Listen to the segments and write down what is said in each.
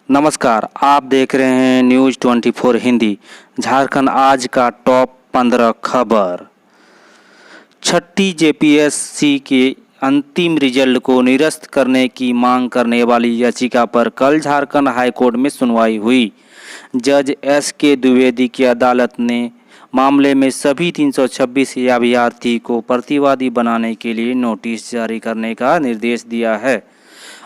नमस्कार, आप देख रहे हैं न्यूज़ 24 हिंदी। झारखंड आज का टॉप 15 खबर। छठी जेपीएससी के अंतिम रिजल्ट को निरस्त करने की मांग करने वाली याचिका पर कल झारखंड हाईकोर्ट में सुनवाई हुई। जज एस.के. द्विवेदी की अदालत ने मामले में सभी 326 अभ्यर्थी को प्रतिवादी बनाने के लिए नोटिस जारी करने का निर्देश दिया है।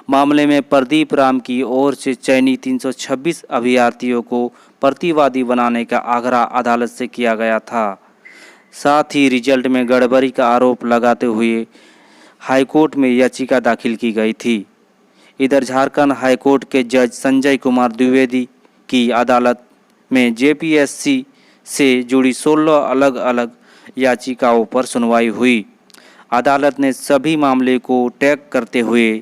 मामले में प्रदीप राम की ओर से चयनित 326 अभ्यर्थियों को प्रतिवादी बनाने का आग्रह अदालत से किया गया था। साथ ही रिजल्ट में गड़बड़ी का आरोप लगाते हुए हाईकोर्ट में याचिका दाखिल की गई थी। इधर झारखंड हाईकोर्ट के जज संजय कुमार द्विवेदी की अदालत में जेपीएससी से जुड़ी 16 अलग अलग याचिकाओं पर सुनवाई हुई। अदालत ने सभी मामले को टैग करते हुए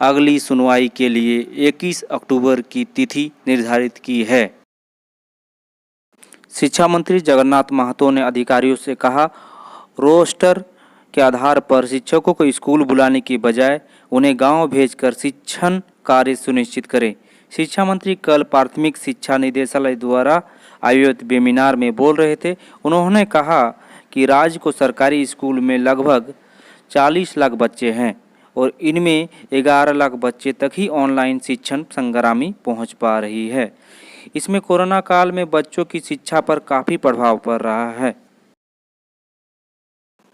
अगली सुनवाई के लिए 21 अक्टूबर की तिथि निर्धारित की है। शिक्षा मंत्री जगन्नाथ महतो ने अधिकारियों से कहा, रोस्टर के आधार पर शिक्षकों को स्कूल बुलाने की बजाय उन्हें गांव भेजकर शिक्षण कार्य सुनिश्चित करें। शिक्षा मंत्री कल प्राथमिक शिक्षा निदेशालय द्वारा आयोजित वेबिनार में बोल रहे थे। उन्होंने कहा कि राज्य को सरकारी स्कूल में लगभग 40 लाख बच्चे हैं और इनमें 11 लाख बच्चे तक ही ऑनलाइन शिक्षण संग्रामी पहुंच पा रही है। इसमें कोरोना काल में बच्चों की शिक्षा पर काफ़ी प्रभाव पड़ रहा है।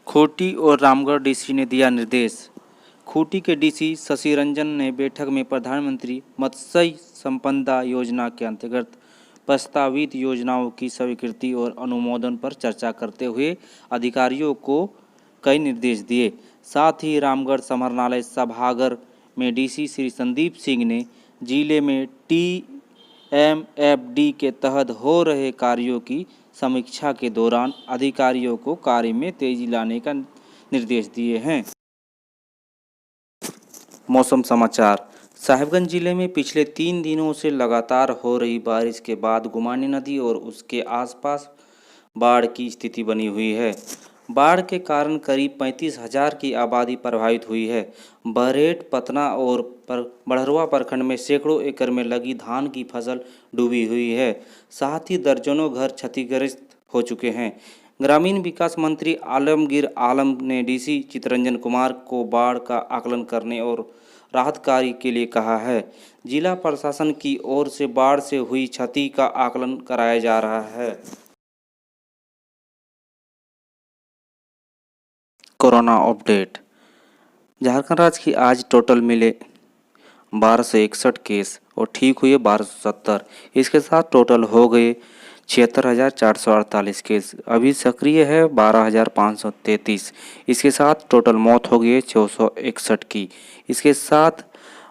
खूंटी और रामगढ़ डीसी ने दिया निर्देश। खूंटी के डीसी शशि रंजन ने बैठक में प्रधानमंत्री मत्स्य संपदा योजना के अंतर्गत प्रस्तावित योजनाओं की स्वीकृति और अनुमोदन पर चर्चा करते हुए अधिकारियों को कई निर्देश दिए। साथ ही रामगढ़ समाहरणालय सभागार में डीसी श्री संदीप सिंह ने जिले में टीएमएफडी के तहत हो रहे कार्यों की समीक्षा के दौरान अधिकारियों को कार्य में तेजी लाने का निर्देश दिए हैं। मौसम समाचार। साहिबगंज जिले में पिछले 3 दिनों से लगातार हो रही बारिश के बाद गुमानी नदी और उसके आसपास बाढ़ की स्थिति बनी हुई है। बाढ़ के कारण करीब 35,000 की आबादी प्रभावित हुई है। बरहेट, पतना और बड़हरवा प्रखंड में सैकड़ों एकड़ में लगी धान की फसल डूबी हुई है। साथ ही दर्जनों घर क्षतिग्रस्त हो चुके हैं। ग्रामीण विकास मंत्री आलमगीर आलम ने डीसी चितरंजन कुमार को बाढ़ का आकलन करने और राहत कार्य के लिए कहा है। जिला प्रशासन की ओर से बाढ़ से हुई क्षति का आकलन कराया जा रहा है। Corona update. झारखंड राज्य की आज टोटल मिले 1261 केस और ठीक हुए 1270। इसके साथ टोटल हो गए 76,448 केस। अभी सक्रिय है 12,533। इसके साथ टोटल मौत हो गई 661 की। इसके साथ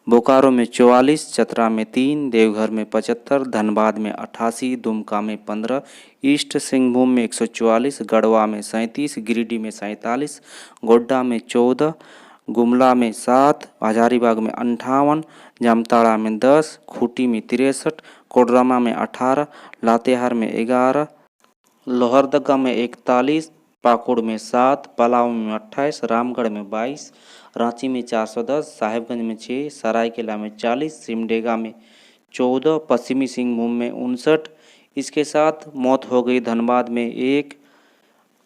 बोकारो में 44, चतरा में 3, देवघर में 75, धनबाद में 88, दुमका में 15, ईस्ट सिंहभूम में 144, गढ़वा में 37, गिरिडीह में 47, गोड्डा में 14, गुमला में 7, हजारीबाग में 58, जामताड़ा में 10, खूंटी में 63, कोडरमा में 18, लातेहार में 11, लोहरदगा में 41, पाकुड़ में 7, पलाऊ में 28, रामगढ़ में 22, रांची में 410, साहिबगंज में 6, सरायकेला में 40, सिमडेगा में 14, पश्चिमी सिंहभूम में 59। इसके साथ मौत हो गई धनबाद में 1,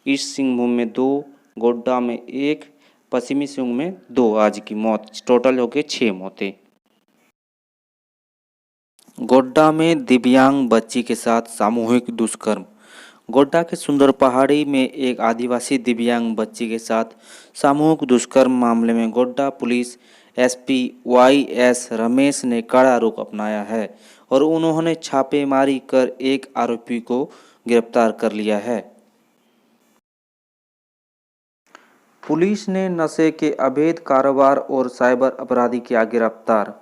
ईस्ट सिंहभूम में 2, गोड्डा में 1, पश्चिमी सिंहभूम में 2 आज की मौत। टोटल हो गए 6 मौतें। गोड्डा में दिव्यांग बच्ची के साथ सामूहिक दुष्कर्म। गोड्डा के सुंदर पहाड़ी में एक आदिवासी दिव्यांग बच्ची के साथ सामूहिक दुष्कर्म मामले में गोड्डा पुलिस एसपी वाई.एस. रमेश ने कड़ा रुख अपनाया है और उन्होंने छापेमारी कर एक आरोपी को गिरफ्तार कर लिया है। पुलिस ने नशे के अवैध कारोबार और साइबर अपराधी किया गिरफ्तार।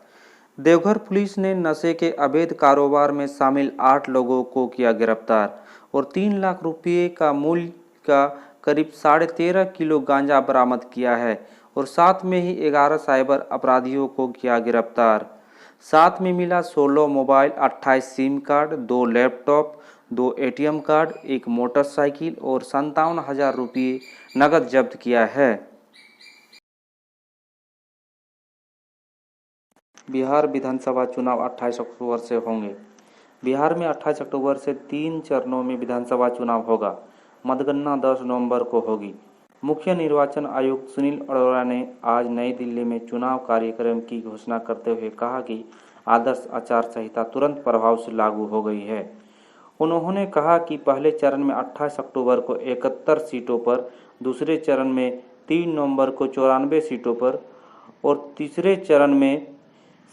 देवघर पुलिस ने नशे के अवैध कारोबार में शामिल 8 लोगों को किया गिरफ्तार और 3 लाख रुपये का मूल्य का करीब 13.5 किलो गांजा बरामद किया है और साथ में ही 11 साइबर अपराधियों को किया गिरफ्तार। साथ में मिला 16 mobile, 28 SIM card, 2 laptop, 2 ATM card, 1 motorcycle और 57,000 रुपये नकद जब्त किया है। बिहार विधानसभा चुनाव 28 अक्टूबर से होंगे। बिहार में 28 अक्टूबर से 3 चरणों में विधानसभा चुनाव होगा। मतगणना 10 नवंबर को होगी। मुख्य निर्वाचन आयुक्त सुनील अरोड़ा ने आज नई दिल्ली में चुनाव कार्यक्रम की घोषणा करते हुए कहा कि आदर्श आचार संहिता तुरंत प्रभाव से लागू हो गई है। उन्होंने कहा कि पहले चरण में 28 अक्टूबर को 71 सीटों पर, दूसरे चरण में 3 नवंबर को 94 सीटों पर और तीसरे चरण में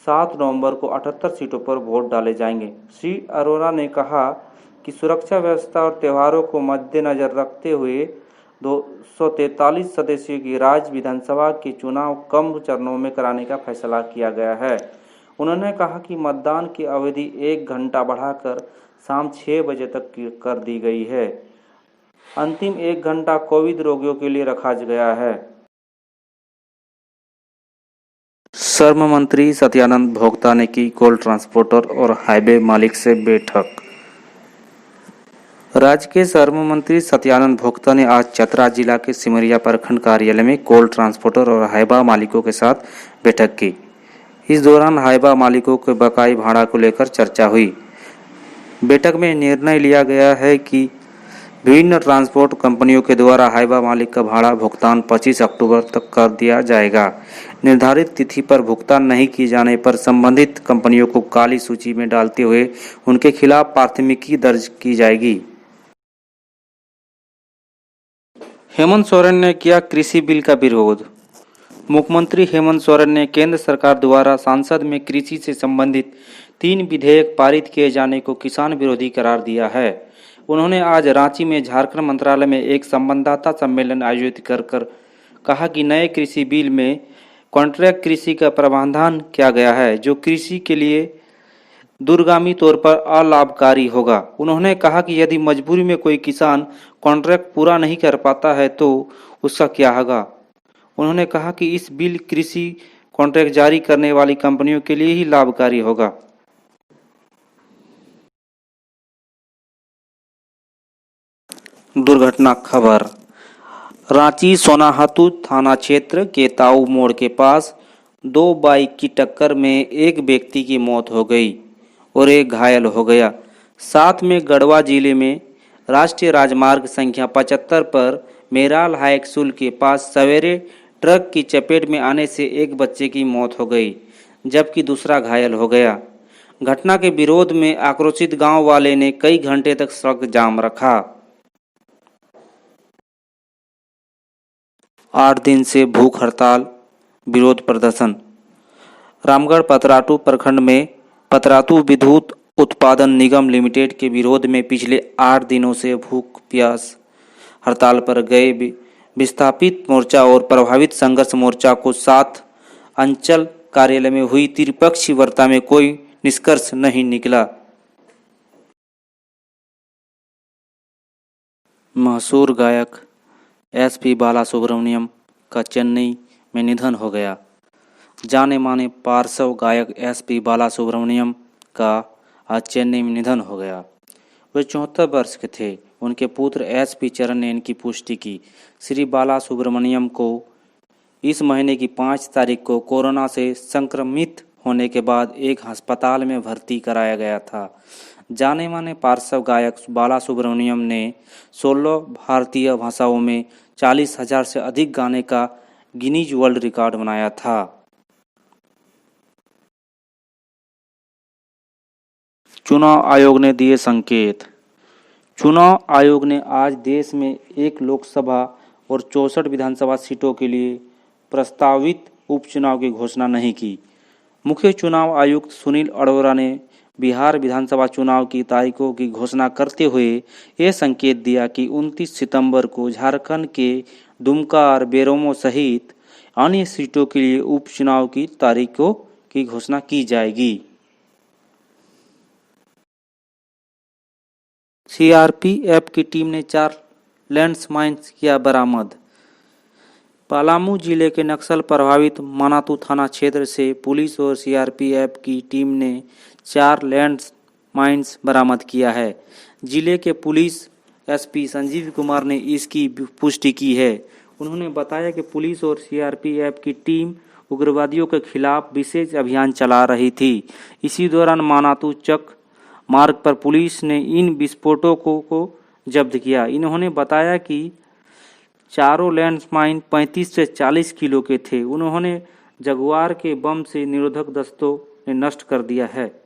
7 नवंबर को 78 सीटों पर वोट डाले जाएंगे। श्री अरोड़ा ने कहा कि सुरक्षा व्यवस्था और त्योहारों को मद्देनजर रखते हुए 243 सदस्यों की राज्य विधानसभा के चुनाव कम चरणों में कराने का फैसला किया गया है। उन्होंने कहा कि मतदान की अवधि 1 घंटा बढ़ाकर शाम 6 बजे तक कर दी गई है। अंतिम 1 घंटा कोविड रोगियों के लिए रखा गया है। श्रम मंत्री सत्यानंद भोक्ता ने की कोल ट्रांसपोर्टर और हाईवे मालिक से बैठक। राज्य के श्रम मंत्री सत्यानंद भोक्ता ने आज चतरा जिला के सिमरिया प्रखंड कार्यालय में कोल ट्रांसपोर्टर और हाईवा मालिकों के साथ बैठक की। इस दौरान हाईवा मालिकों के बकाई भाड़ा को लेकर चर्चा हुई। बैठक में निर्णय लिया गया है कि विभिन्न ट्रांसपोर्ट कंपनियों के द्वारा हाईवा मालिक का भाड़ा भुगतान 25 अक्टूबर तक कर दिया जाएगा। निर्धारित तिथि पर भुगतान नहीं किए जाने पर संबंधित कंपनियों को काली सूची में डालते हुए उनके खिलाफ प्राथमिकी दर्ज की जाएगी। हेमंत सोरेन ने किया कृषि बिल का विरोध। मुख्यमंत्री हेमंत सोरेन ने केंद्र सरकार द्वारा संसद में कृषि से संबंधित 3 विधेयक पारित किए जाने को किसान विरोधी करार दिया है। उन्होंने आज रांची में झारखंड मंत्रालय में एक संवाददाता सम्मेलन आयोजित कर कहा कि नए कृषि बिल में कॉन्ट्रैक्ट कृषि का प्रावधान किया गया है, जो कृषि के लिए दूरगामी तौर पर अलाभकारी होगा। उन्होंने कहा कि यदि मजबूरी में कोई किसान कॉन्ट्रैक्ट पूरा नहीं कर पाता है तो उसका क्या होगा। उन्होंने कहा कि इस बिल कृषि कॉन्ट्रैक्ट जारी करने वाली कंपनियों के लिए ही लाभकारी होगा। दुर्घटना खबर। रांची सोनाहातू थाना क्षेत्र के ताऊ मोड़ के पास 2 बाइक की टक्कर में एक व्यक्ति की मौत हो गई और एक घायल हो गया। साथ में गढ़वा जिले में राष्ट्रीय राजमार्ग संख्या 75 पर मेराल हाई स्कूल के पास सवेरे ट्रक की चपेट में आने से एक बच्चे की मौत हो गई, जबकि दूसरा घायल हो गया। घटना के विरोध में आक्रोशित गांव वाले ने कई घंटे तक सड़क जाम रखा। 8 दिन से भूख हड़ताल, विरोध प्रदर्शन। रामगढ़ पतरातू प्रखंड में पतरातू विद्युत उत्पादन निगम लिमिटेड के विरोध में पिछले 8 दिनों से भूख प्यास हड़ताल पर गए विस्थापित मोर्चा और प्रभावित संघर्ष मोर्चा को 7 अंचल कार्यालय में हुई त्रिपक्षीय वार्ता में कोई निष्कर्ष नहीं निकला। मशहूर गायक एसपी बालासुब्रमण्यम का चेन्नई में निधन हो गया। जाने माने पार्श्व गायक एसपी बालासुब्रमण्यम का आज चेन्नई में निधन हो गया। वे 74 वर्ष के थे। उनके पुत्र एसपी चरण ने इनकी पुष्टि की। श्री बालासुब्रमण्यम को इस महीने की 5 तारीख को कोरोना से संक्रमित होने के बाद एक अस्पताल में भर्ती कराया गया था। जाने माने पार्श्व गायक बालासुब्रमण्यम ने 16 भारतीय भाषाओं में 40,000 से अधिक गाने का गिनीज वर्ल्ड रिकॉर्ड बनाया था। चुनाव आयोग ने दिए संकेत। चुनाव आयोग ने आज देश में 1 लोकसभा और 64 विधानसभा सीटों के लिए प्रस्तावित उपचुनाव की घोषणा नहीं की। मुख्य चुनाव आयुक्त सुनील अरोड़ा ने बिहार विधानसभा चुनाव की तारीखों की घोषणा करते हुए यह संकेत दिया कि 29 सितंबर को झारखंड के दुमका और बेरमो सहित अन्य सीटों के लिए उपचुनाव की तारीखों की घोषणा की जाएगी। सीआरपीएफ की टीम ने 4 लैंडमाइन्स किया बरामद। पलामू जिले के नक्सल प्रभावित मनातू थाना क्षेत्र से पुलिस और सीआरपीएफ की टीम ने 4 लैंडमाइन्स बरामद किया है। जिले के पुलिस एसपी संजीव कुमार ने इसकी पुष्टि की है। उन्होंने बताया कि पुलिस और सीआरपीएफ की टीम उग्रवादियों के खिलाफ विशेष अभियान चला रही थी। इसी दौरान मानातू चक मार्ग पर पुलिस ने इन विस्फोटकों को जब्त किया। इन्होंने बताया कि चारों लैंडमाइन 35 से 40 किलो के थे। उन्होंने जगुआर के बम से निरोधक दस्तों ने नष्ट कर दिया है।